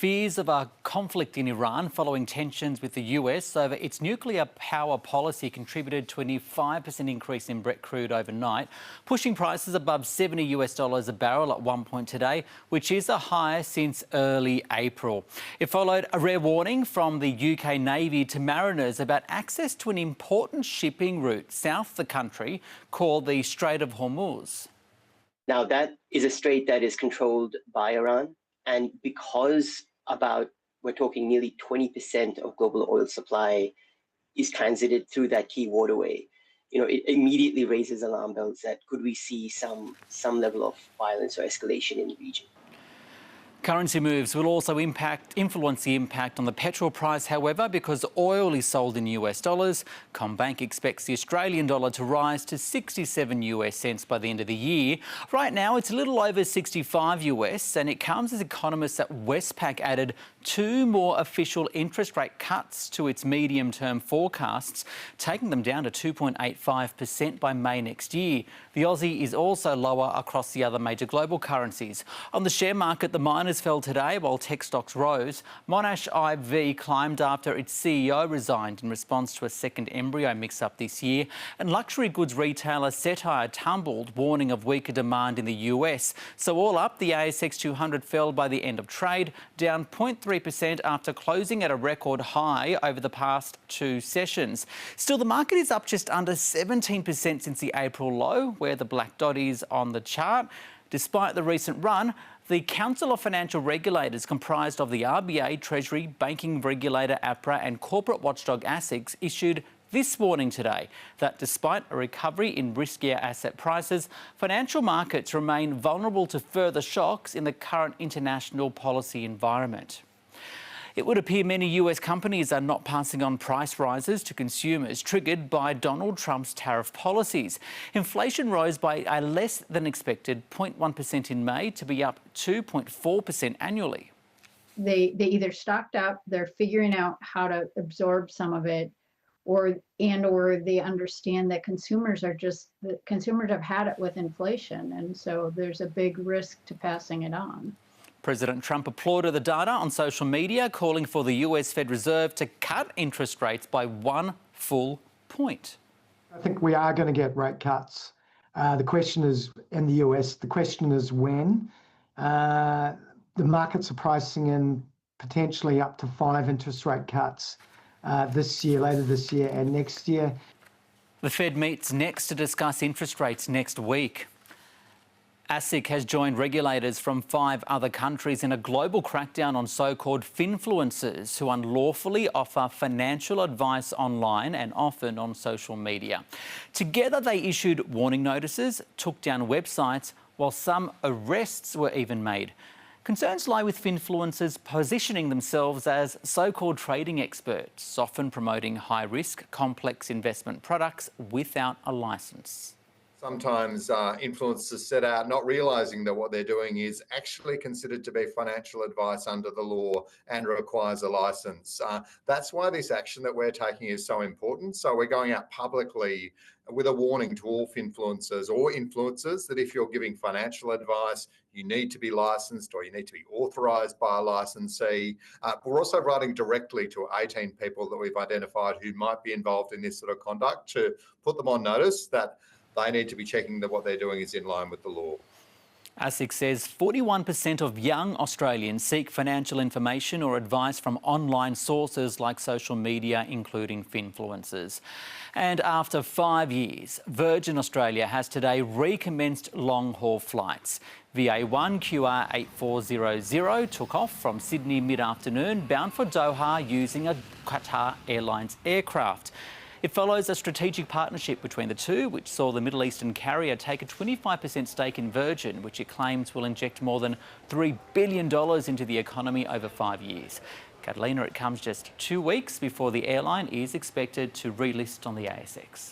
Fears of a conflict in Iran following tensions with the US over its nuclear power policy contributed to a near 5% increase in Brent crude overnight, pushing prices above $70 a barrel at one point today, which is the highest since early April. It followed a rare warning from the UK Navy to mariners about access to an important shipping route south of the country called the Strait of Hormuz. Now, that is a strait that is controlled by Iran. And because we're talking nearly 20% of global oil supply is transited through that key waterway, it immediately raises alarm bells that could we see some level of violence or escalation in the region. Currency moves will also influence the impact on the petrol price, however, because oil is sold in US dollars. CommBank expects the Australian dollar to rise to 67 US cents by the end of the year. Right now, it's a little over 65 US, and it comes as economists at Westpac added 2 more official interest rate cuts to its medium-term forecasts, taking them down to 2.85% by May next year. The Aussie is also lower across the other major global currencies. On the share market, the miners fell today while tech stocks rose. Monash IV climbed after its CEO resigned in response to a second embryo mix-up this year. And luxury goods retailer Cettire tumbled, warning of weaker demand in the US. So all up, the ASX 200 fell by the end of trade, down 0.3% after closing at a record high over the past 2 sessions. Still, the market is up just under 17% since the April low, where the black dot is on the chart. Despite the recent run, the Council of Financial Regulators, comprised of the RBA, Treasury, banking regulator APRA and corporate watchdog ASIC, issued this warning today that despite a recovery in riskier asset prices, financial markets remain vulnerable to further shocks in the current international policy environment. It would appear many US companies are not passing on price rises to consumers triggered by Donald Trump's tariff policies. Inflation rose by a less than expected 0.1% in May to be up 2.4% annually. They either stocked up, they're figuring out how to absorb some of it, or they understand that consumers have had it with inflation, and so there's a big risk to passing it on. President Trump applauded the data on social media, calling for the US Fed Reserve to cut interest rates by 1 full point. I think we are going to get rate cuts. The question is, in the US, the question is when. The markets are pricing in potentially up to 5 interest rate cuts this year, later this year and next year. The Fed meets next to discuss interest rates next week. ASIC has joined regulators from 5 other countries in a global crackdown on so-called finfluencers who unlawfully offer financial advice online and often on social media. Together, they issued warning notices, took down websites, while some arrests were even made. Concerns lie with finfluencers positioning themselves as so-called trading experts, often promoting high-risk, complex investment products without a licence. Sometimes influencers set out not realising that what they're doing is actually considered to be financial advice under the law and requires a licence. That's why this action that we're taking is so important. So we're going out publicly with a warning to all finfluencers or influencers that if you're giving financial advice, you need to be licensed or you need to be authorised by a licensee. We're also writing directly to 18 people that we've identified who might be involved in this sort of conduct to put them on notice that they need to be checking that what they're doing is in line with the law. ASIC says 41% of young Australians seek financial information or advice from online sources like social media, including finfluencers. And after 5 years, Virgin Australia has today recommenced long-haul flights. VA1 QR8400 took off from Sydney mid-afternoon, bound for Doha using a Qatar Airlines aircraft. It follows a strategic partnership between the two, which saw the Middle Eastern carrier take a 25% stake in Virgin, which it claims will inject more than $3 billion into the economy over 5 years. Catalina, it comes just 2 weeks before the airline is expected to relist on the ASX.